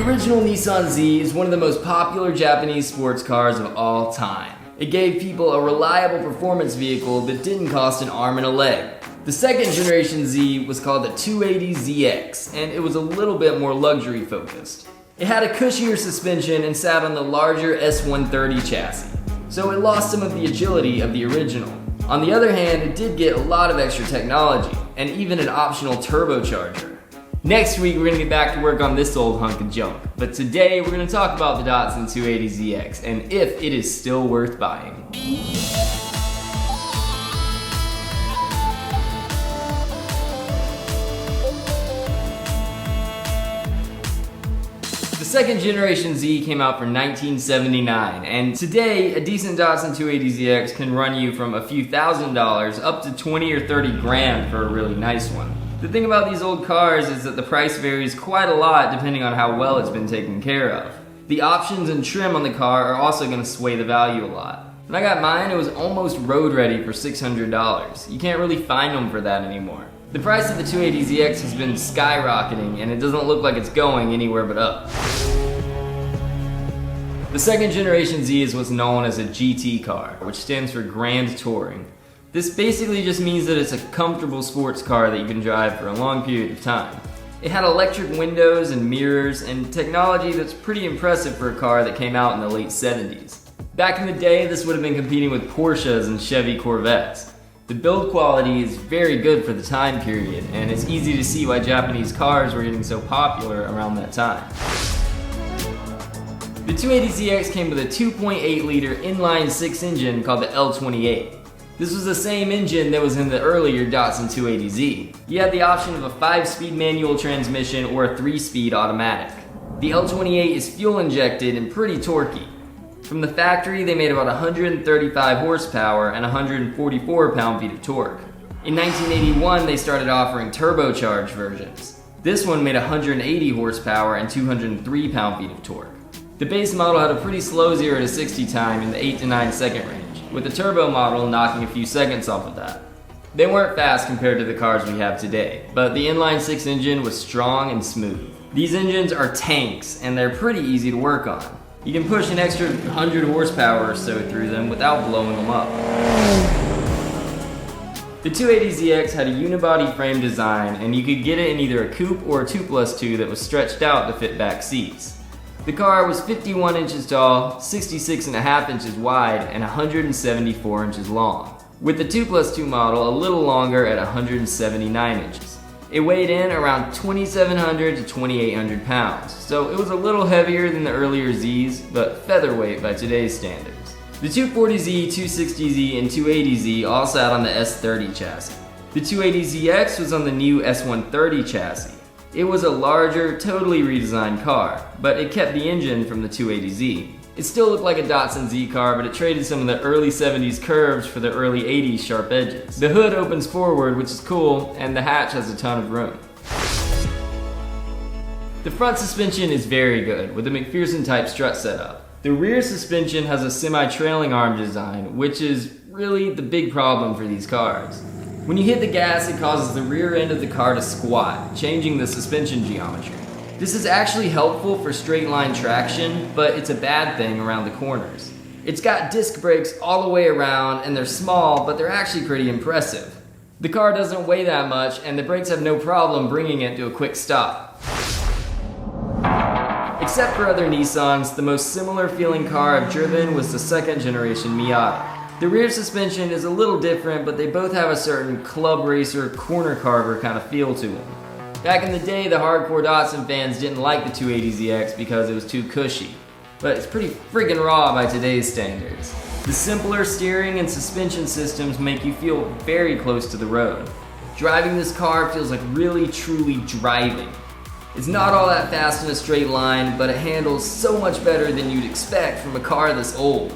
The original Nissan Z is one of the most popular Japanese sports cars of all time. It gave people a reliable performance vehicle that didn't cost an arm and a leg. The second generation Z was called the 280ZX, and it was a little bit more luxury focused. It had a cushier suspension and sat on the larger S130 chassis, so it lost some of the agility of the original. On the other hand, it did get a lot of extra technology, and even an optional turbocharger. Next week, we're gonna get back to work on this old hunk of junk, but today we're gonna talk about the Datsun 280ZX and if it is still worth buying. The second generation Z came out for 1979, and today a decent Datsun 280ZX can run you from a few $1,000s up to 20 or 30 grand for a really nice one. The thing about these old cars is that the price varies quite a lot depending on how well it's been taken care of. The options and trim on the car are also going to sway the value a lot. When I got mine, it was almost road ready for $600. You can't really find them for that anymore. The price of the 280ZX has been skyrocketing, and it doesn't look like it's going anywhere but up. The second generation Z is what's known as a GT car, which stands for Grand Touring. This basically just means that it's a comfortable sports car that you can drive for a long period of time. It had electric windows and mirrors and technology that's pretty impressive for a car that came out in the late 70s. Back in the day, this would have been competing with Porsches and Chevy Corvettes. The build quality is very good for the time period, and it's easy to see why Japanese cars were getting so popular around that time. The 280ZX came with a 2.8 liter inline-6 engine called the L28. This was the same engine that was in the earlier Datsun 280Z. You had the option of a 5-speed manual transmission or a 3-speed automatic. The L28 is fuel injected and pretty torquey. From the factory, they made about 135 horsepower and 144 pound-feet of torque. In 1981, they started offering turbocharged versions. This one made 180 horsepower and 203 pound-feet of torque. The base model had a pretty slow 0 to 60 time in the 8 to 9 second range, with the turbo model knocking a few seconds off of that. They weren't fast compared to the cars we have today, but the inline-6 engine was strong and smooth. These engines are tanks, and they're pretty easy to work on. You can push an extra 100 horsepower or so through them without blowing them up. The 280ZX had a unibody frame design, and you could get it in either a coupe or a 2+2 that was stretched out to fit back seats. The car was 51 inches tall, 66.5 inches wide, and 174 inches long, with the 2+2 model a little longer at 179 inches. It weighed in around 2,700 to 2,800 pounds, so it was a little heavier than the earlier Zs, but featherweight by today's standards. The 240Z, 260Z, and 280Z all sat on the S30 chassis. The 280ZX was on the new S130 chassis. It was a larger, totally redesigned car, but it kept the engine from the 280Z. It still looked like a Datsun Z car, but it traded some of the early 70s curves for the early 80s sharp edges. The hood opens forward, which is cool, and the hatch has a ton of room. The front suspension is very good, with a McPherson type strut setup. The rear suspension has a semi-trailing arm design, which is really the big problem for these cars. When you hit the gas, it causes the rear end of the car to squat, changing the suspension geometry. This is actually helpful for straight line traction, but it's a bad thing around the corners. It's got disc brakes all the way around, and they're small, but they're actually pretty impressive. The car doesn't weigh that much, and the brakes have no problem bringing it to a quick stop. Except for other Nissans, the most similar feeling car I've driven was the second generation Miata. The rear suspension is a little different, but they both have a certain club racer, corner carver kind of feel to them. Back in the day, the hardcore Datsun fans didn't like the 280ZX because it was too cushy, but it's pretty friggin' raw by today's standards. The simpler steering and suspension systems make you feel very close to the road. Driving this car feels like really truly driving. It's not all that fast in a straight line, but it handles so much better than you'd expect from a car this old.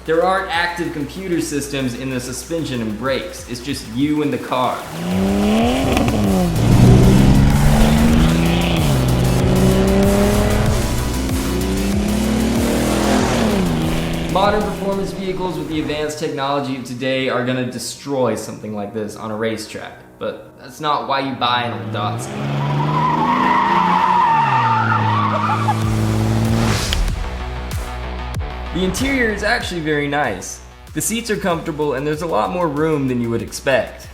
There aren't active computer systems in the suspension and brakes, it's just you and the car. Modern performance vehicles with the advanced technology of today are gonna destroy something like this on a racetrack, but that's not why you buy an old Datsun. The interior is actually very nice. The seats are comfortable and there's a lot more room than you would expect.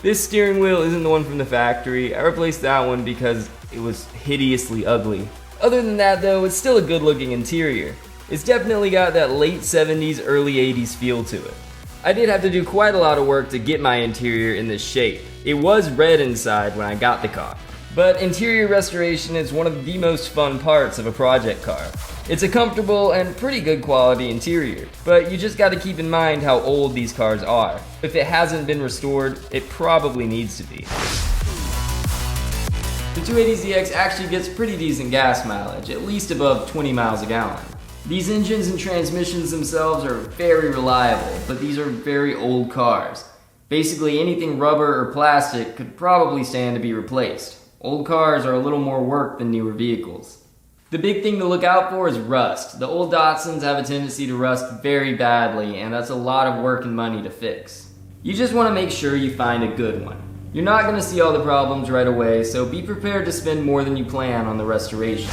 This steering wheel isn't the one from the factory. I replaced that one because it was hideously ugly. Other than that though, it's still a good looking interior. It's definitely got that late 70s, early 80s feel to it. I did have to do quite a lot of work to get my interior in this shape. It was red inside when I got the car. But interior restoration is one of the most fun parts of a project car. It's a comfortable and pretty good quality interior, but you just gotta keep in mind how old these cars are. If it hasn't been restored, it probably needs to be. The 280ZX actually gets pretty decent gas mileage, at least above 20 miles a gallon. These engines and transmissions themselves are very reliable, but these are very old cars. Basically anything rubber or plastic could probably stand to be replaced. Old cars are a little more work than newer vehicles. The big thing to look out for is rust. The old Datsuns have a tendency to rust very badly, and that's a lot of work and money to fix. You just want to make sure you find a good one. You're not going to see all the problems right away, so be prepared to spend more than you plan on the restoration.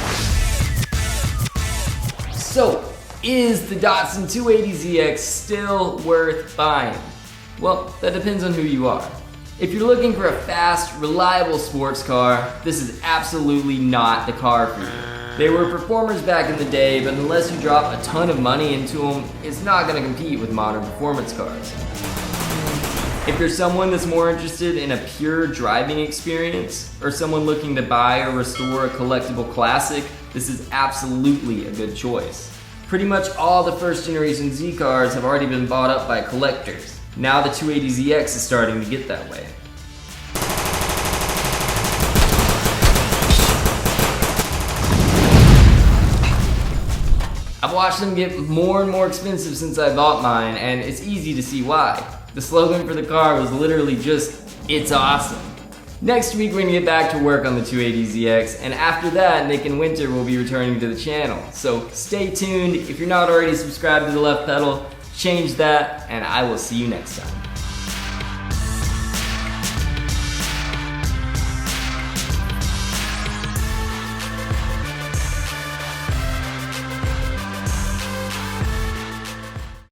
So, is the Datsun 280ZX still worth buying? Well, that depends on who you are. If you're looking for a fast, reliable sports car, this is absolutely not the car for you. They were performers back in the day, but unless you drop a ton of money into them, it's not going to compete with modern performance cars. If you're someone that's more interested in a pure driving experience, or someone looking to buy or restore a collectible classic, this is absolutely a good choice. Pretty much all the first generation Z cars have already been bought up by collectors. Now the 280ZX is starting to get that way. I've watched them get more and more expensive since I bought mine, and it's easy to see why. The slogan for the car was literally just, "It's awesome." Next week we're gonna get back to work on the 280ZX, and after that Nick and Winter will be returning to the channel. So stay tuned. If you're not already subscribed to The Left Pedal, change that, and I will see you next time.